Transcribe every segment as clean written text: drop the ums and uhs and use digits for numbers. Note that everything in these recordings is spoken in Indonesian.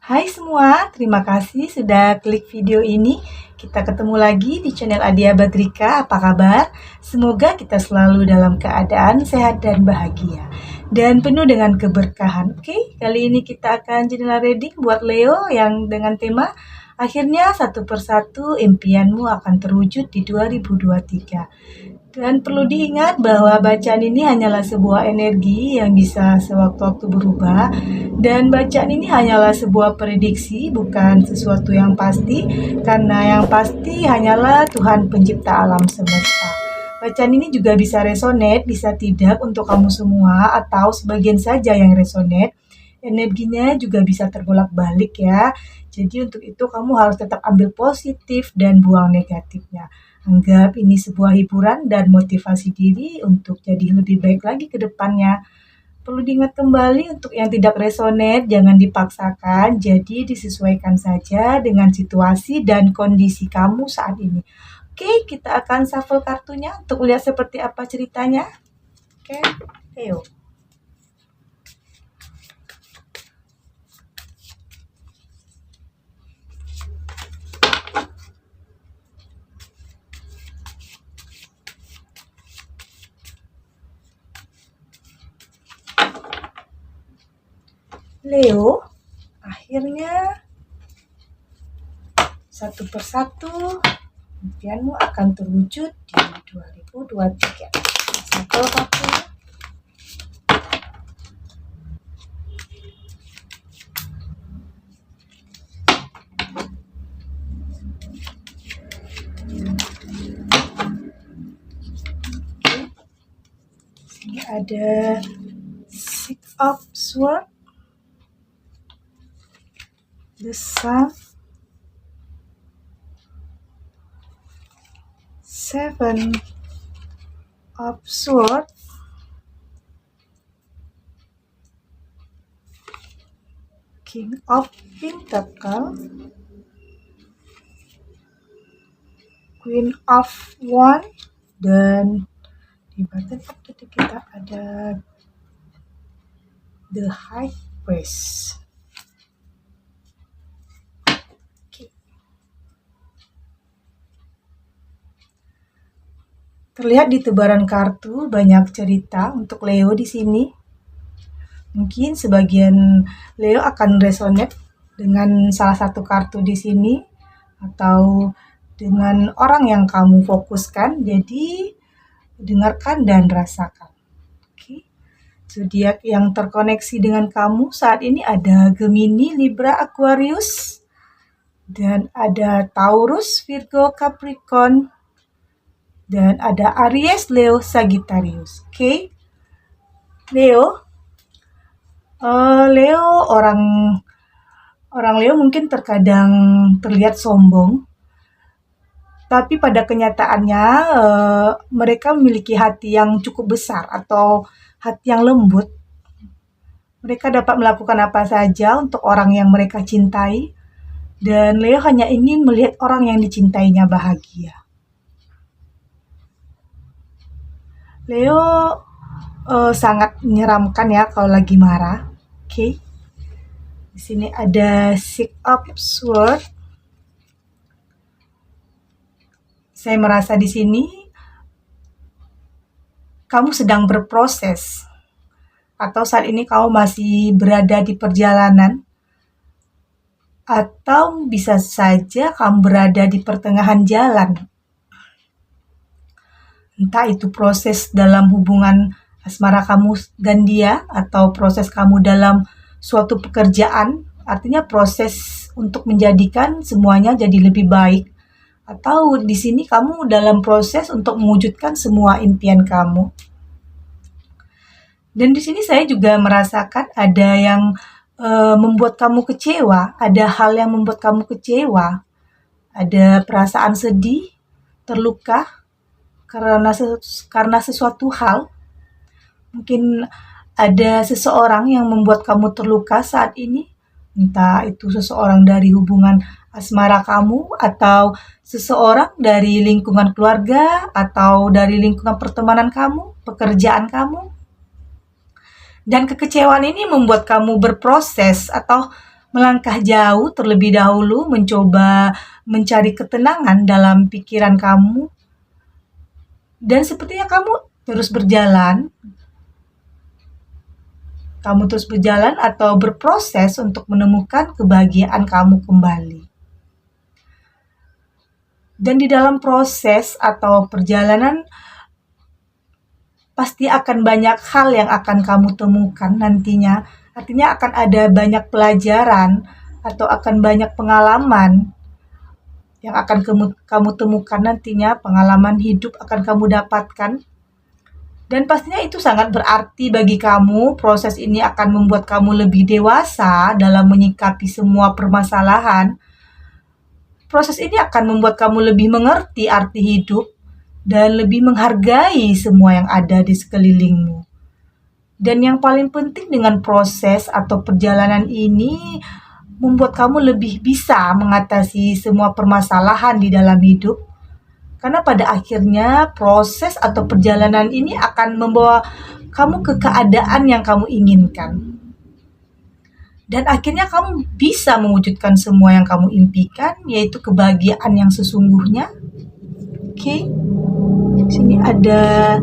Hai semua, terima kasih sudah klik video ini. Kita ketemu lagi di channel Adia Badrika. Apa kabar? Semoga kita selalu dalam keadaan sehat dan bahagia dan penuh dengan keberkahan. Oke, kali ini kita akan general reading buat Leo yang dengan tema akhirnya satu persatu impianmu akan terwujud di 2023. Dan perlu diingat bahwa bacaan ini hanyalah sebuah energi yang bisa sewaktu-waktu berubah. Dan bacaan ini hanyalah sebuah prediksi, bukan sesuatu yang pasti. Karena yang pasti hanyalah Tuhan pencipta alam semesta. Bacaan ini juga bisa resonate, bisa tidak untuk kamu semua, atau sebagian saja yang resonate. Energinya juga bisa terbolak-balik ya. Jadi untuk itu kamu harus tetap ambil positif dan buang negatifnya. Anggap ini sebuah hiburan dan motivasi diri untuk jadi lebih baik lagi ke depannya. Perlu diingat kembali untuk yang tidak resonate, jangan dipaksakan, jadi disesuaikan saja dengan situasi dan kondisi kamu saat ini. Oke, kita akan shuffle kartunya untuk melihat seperti apa ceritanya. Oke, ayo. Leo, akhirnya satu persatu impianmu akan terwujud di 2023. Satu kartunya. Sini ada Six of Swords, the Sun, Seven of Swords, King of Pentacles, Queen of Wands, dan di bottom of the deck kita ada the High Priest. Terlihat di tebaran kartu banyak cerita untuk Leo di sini. Mungkin sebagian Leo akan resonate dengan salah satu kartu di sini atau dengan orang yang kamu fokuskan. Jadi dengarkan dan rasakan. Oke. Zodiak yang terkoneksi dengan kamu saat ini ada Gemini, Libra, Aquarius, dan ada Taurus, Virgo, Capricorn, dan ada Aries, Leo, Sagittarius. Oke. Leo orang Leo mungkin terkadang terlihat sombong, tapi pada kenyataannya mereka memiliki hati yang cukup besar atau hati yang lembut. Mereka dapat melakukan apa saja untuk orang yang mereka cintai, dan Leo hanya ingin melihat orang yang dicintainya bahagia. Leo sangat menyeramkan ya kalau lagi marah. Oke. Di sini ada Six of Swords. Saya merasa di sini kamu sedang berproses atau saat ini kamu masih berada di perjalanan, atau bisa saja kamu berada di pertengahan jalan. Entah itu proses dalam hubungan asmara kamu dan dia, atau proses kamu dalam suatu pekerjaan, artinya proses untuk menjadikan semuanya jadi lebih baik. Atau di sini kamu dalam proses untuk mewujudkan semua impian kamu. Dan di sini saya juga merasakan ada yang membuat kamu kecewa, ada hal yang membuat kamu kecewa, ada perasaan sedih, terluka, karena sesuatu hal. Mungkin ada seseorang yang membuat kamu terluka saat ini, entah itu seseorang dari hubungan asmara kamu, atau seseorang dari lingkungan keluarga, atau dari lingkungan pertemanan kamu, pekerjaan kamu. Dan kekecewaan ini membuat kamu berproses atau melangkah jauh terlebih dahulu, mencoba mencari ketenangan dalam pikiran kamu. Dan sepertinya kamu terus berjalan atau berproses untuk menemukan kebahagiaan kamu kembali. Dan di dalam proses atau perjalanan, pasti akan banyak hal yang akan kamu temukan nantinya. Artinya akan ada banyak pelajaran atau akan banyak pengalaman yang akan kamu temukan nantinya, pengalaman hidup akan kamu dapatkan. Dan pastinya itu sangat berarti bagi kamu. Proses ini akan membuat kamu lebih dewasa dalam menyikapi semua permasalahan. Proses ini akan membuat kamu lebih mengerti arti hidup dan lebih menghargai semua yang ada di sekelilingmu. Dan yang paling penting dengan proses atau perjalanan ini, membuat kamu lebih bisa mengatasi semua permasalahan di dalam hidup. Karena pada akhirnya proses atau perjalanan ini akan membawa kamu ke keadaan yang kamu inginkan. Dan akhirnya kamu bisa mewujudkan semua yang kamu impikan, yaitu kebahagiaan yang sesungguhnya. Oke. Sini ada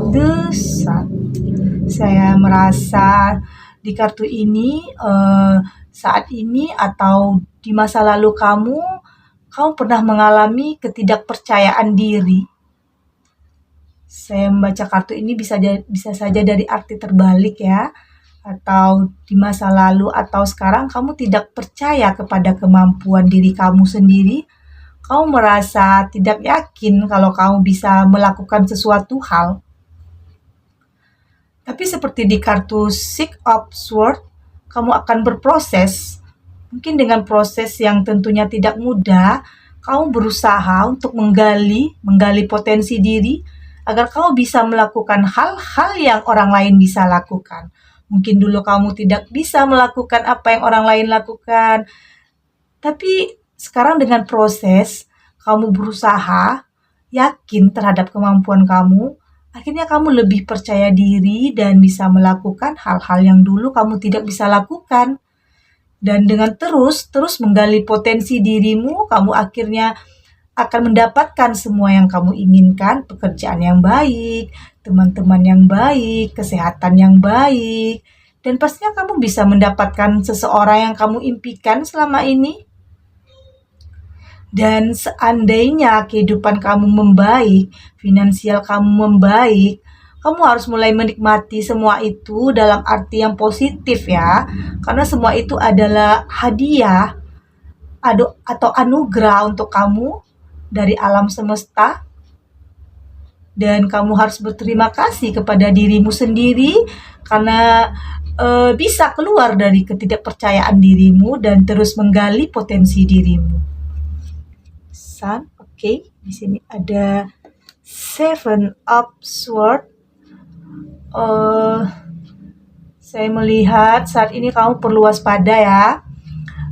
the sun. Saya merasa di kartu ini saat ini atau di masa lalu kamu pernah mengalami ketidakpercayaan diri. Saya membaca kartu ini bisa saja dari arti terbalik ya, atau di masa lalu atau sekarang kamu tidak percaya kepada kemampuan diri kamu sendiri. Kamu merasa tidak yakin kalau kamu bisa melakukan sesuatu hal. Tapi seperti di kartu Six of Swords, kamu akan berproses. Mungkin dengan proses yang tentunya tidak mudah, kamu berusaha untuk menggali potensi diri agar kamu bisa melakukan hal-hal yang orang lain bisa lakukan. Mungkin dulu kamu tidak bisa melakukan apa yang orang lain lakukan, tapi sekarang dengan proses, kamu berusaha, yakin terhadap kemampuan kamu, akhirnya kamu lebih percaya diri dan bisa melakukan hal-hal yang dulu kamu tidak bisa lakukan. Dan dengan terus menggali potensi dirimu, kamu akhirnya akan mendapatkan semua yang kamu inginkan, pekerjaan yang baik, teman-teman yang baik, kesehatan yang baik, dan pastinya kamu bisa mendapatkan seseorang yang kamu impikan selama ini. Dan seandainya kehidupan kamu membaik, finansial kamu membaik, kamu harus mulai menikmati semua itu dalam arti yang positif ya. Karena semua itu adalah hadiah atau anugerah untuk kamu dari alam semesta. Dan kamu harus berterima kasih kepada dirimu sendiri karena bisa keluar dari ketidakpercayaan dirimu dan terus menggali potensi dirimu. Sun, oke. Di sini ada Seven of Swords. Saya melihat saat ini kamu perlu waspada ya,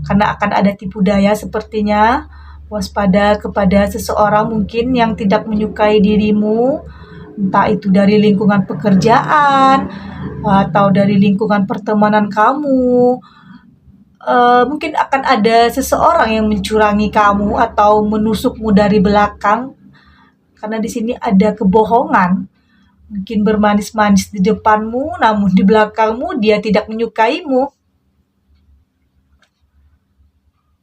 karena akan ada tipu daya sepertinya. Waspada kepada seseorang mungkin yang tidak menyukai dirimu, entah itu dari lingkungan pekerjaan atau dari lingkungan pertemanan kamu. Mungkin akan ada seseorang yang mencurangi kamu atau menusukmu dari belakang, karena di sini ada kebohongan. Mungkin bermanis-manis di depanmu, namun di belakangmu dia tidak menyukaimu.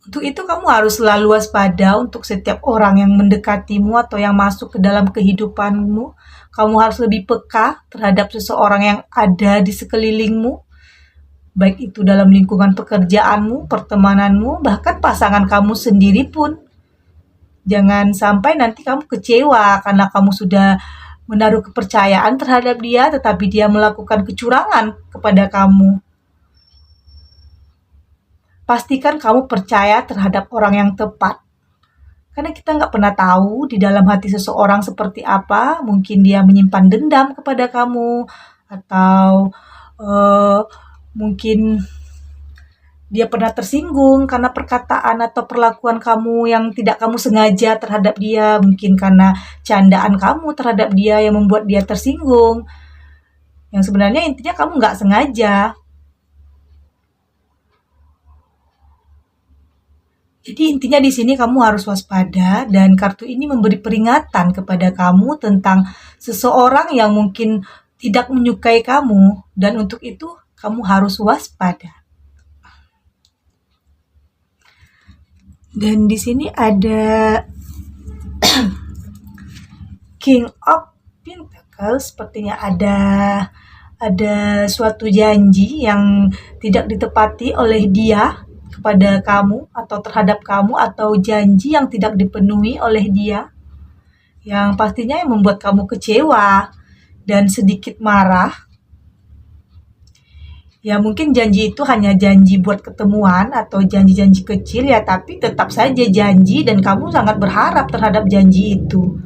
Untuk itu kamu harus selalu waspada untuk setiap orang yang mendekatimu atau yang masuk ke dalam kehidupanmu. Kamu harus lebih peka terhadap seseorang yang ada di sekelilingmu. Baik itu dalam lingkungan pekerjaanmu, pertemananmu, bahkan pasangan kamu sendiri pun. Jangan sampai nanti kamu kecewa karena kamu sudah menaruh kepercayaan terhadap dia, tetapi dia melakukan kecurangan kepada kamu. Pastikan kamu percaya terhadap orang yang tepat. Karena kita nggak pernah tahu di dalam hati seseorang seperti apa. Mungkin dia menyimpan dendam kepada kamu, atau mungkin dia pernah tersinggung karena perkataan atau perlakuan kamu yang tidak kamu sengaja terhadap dia. Mungkin karena candaan kamu terhadap dia yang membuat dia tersinggung. Yang sebenarnya intinya kamu nggak sengaja. Jadi intinya di sini kamu harus waspada dan kartu ini memberi peringatan kepada kamu tentang seseorang yang mungkin tidak menyukai kamu dan untuk itu kamu harus waspada. Dan di sini ada King of Pentacles, sepertinya ada suatu janji yang tidak ditepati oleh dia kepada kamu atau terhadap kamu, atau janji yang tidak dipenuhi oleh dia yang pastinya yang membuat kamu kecewa dan sedikit marah. Ya mungkin janji itu hanya janji buat ketemuan atau janji-janji kecil ya, tapi tetap saja janji dan kamu sangat berharap terhadap janji itu.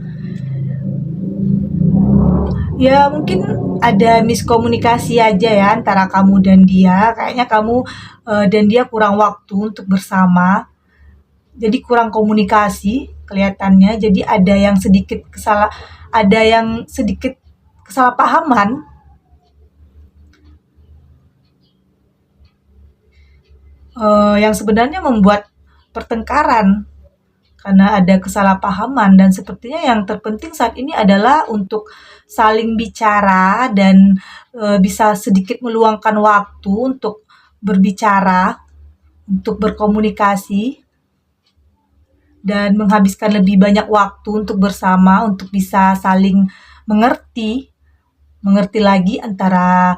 Ya mungkin ada miskomunikasi aja ya antara kamu dan dia. Kayaknya kamu dan dia kurang waktu untuk bersama. Jadi kurang komunikasi kelihatannya. Jadi ada yang sedikit kesalahpahaman. Yang sebenarnya membuat pertengkaran karena ada kesalahpahaman, dan sepertinya yang terpenting saat ini adalah untuk saling bicara dan bisa sedikit meluangkan waktu untuk berbicara, untuk berkomunikasi dan menghabiskan lebih banyak waktu untuk bersama, untuk bisa saling mengerti lagi antara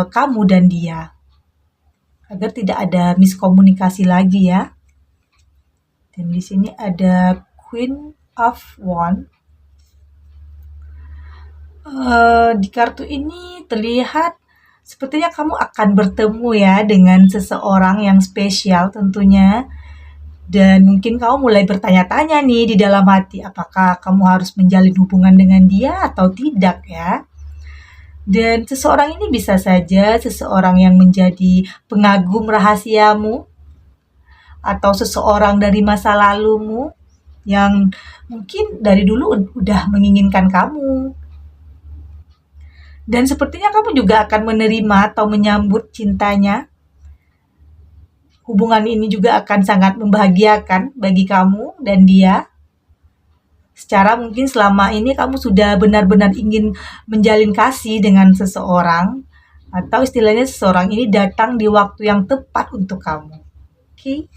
kamu dan dia, agar tidak ada miskomunikasi lagi ya. Dan di sini ada Queen of Wands. Di kartu ini terlihat sepertinya kamu akan bertemu ya dengan seseorang yang spesial tentunya. Dan mungkin kamu mulai bertanya-tanya nih di dalam hati, apakah kamu harus menjalin hubungan dengan dia atau tidak ya. Dan seseorang ini bisa saja seseorang yang menjadi pengagum rahasiamu, atau seseorang dari masa lalumu yang mungkin dari dulu udah menginginkan kamu. Dan sepertinya kamu juga akan menerima atau menyambut cintanya. Hubungan ini juga akan sangat membahagiakan bagi kamu dan dia. Secara mungkin selama ini kamu sudah benar-benar ingin menjalin kasih dengan seseorang, atau istilahnya seseorang ini datang di waktu yang tepat untuk kamu. Oke.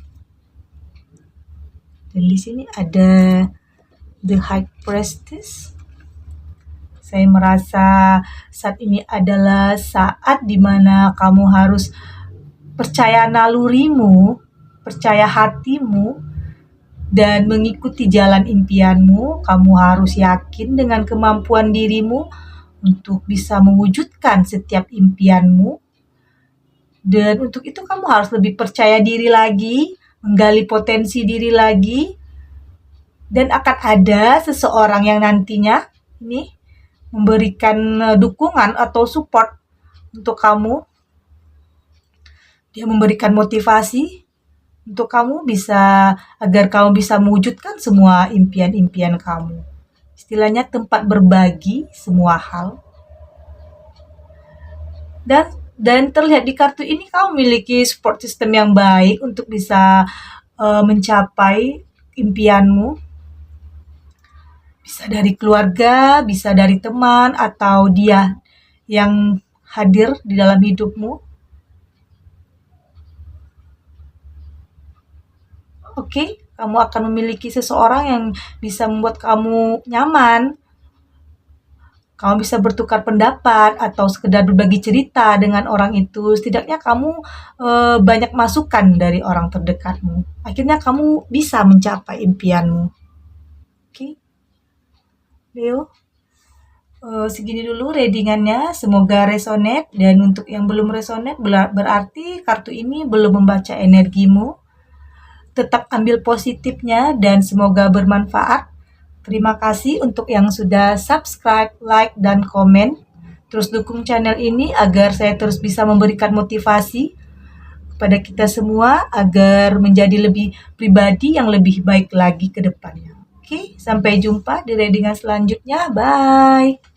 Dan di sini ada The High Priestess. Saya merasa saat ini adalah saat dimana kamu harus percaya nalurimu, percaya hatimu, dan mengikuti jalan impianmu. Kamu harus yakin dengan kemampuan dirimu untuk bisa mewujudkan setiap impianmu. Dan untuk itu kamu harus lebih percaya diri lagi, menggali potensi diri lagi, dan akan ada seseorang yang nantinya ini memberikan dukungan atau support untuk kamu. Dia memberikan motivasi untuk kamu agar kamu bisa mewujudkan semua impian-impian kamu. Istilahnya tempat berbagi semua hal. Dan terlihat di kartu ini kamu memiliki support system yang baik untuk bisa mencapai impianmu. Bisa dari keluarga, bisa dari teman, atau dia yang hadir di dalam hidupmu. Oke, kamu akan memiliki seseorang yang bisa membuat kamu nyaman. Kamu bisa bertukar pendapat atau sekedar berbagi cerita dengan orang itu. Setidaknya kamu banyak masukan dari orang terdekatmu. Akhirnya kamu bisa mencapai impianmu. Oke, Leo. Segini dulu readingannya. Semoga resonate. Dan untuk yang belum resonate berarti kartu ini belum membaca energimu. Tetap ambil positifnya dan semoga bermanfaat. Terima kasih untuk yang sudah subscribe, like, dan komen. Terus dukung channel ini agar saya terus bisa memberikan motivasi kepada kita semua agar menjadi lebih pribadi yang lebih baik lagi ke depannya. Oke, sampai jumpa di readingan selanjutnya. Bye!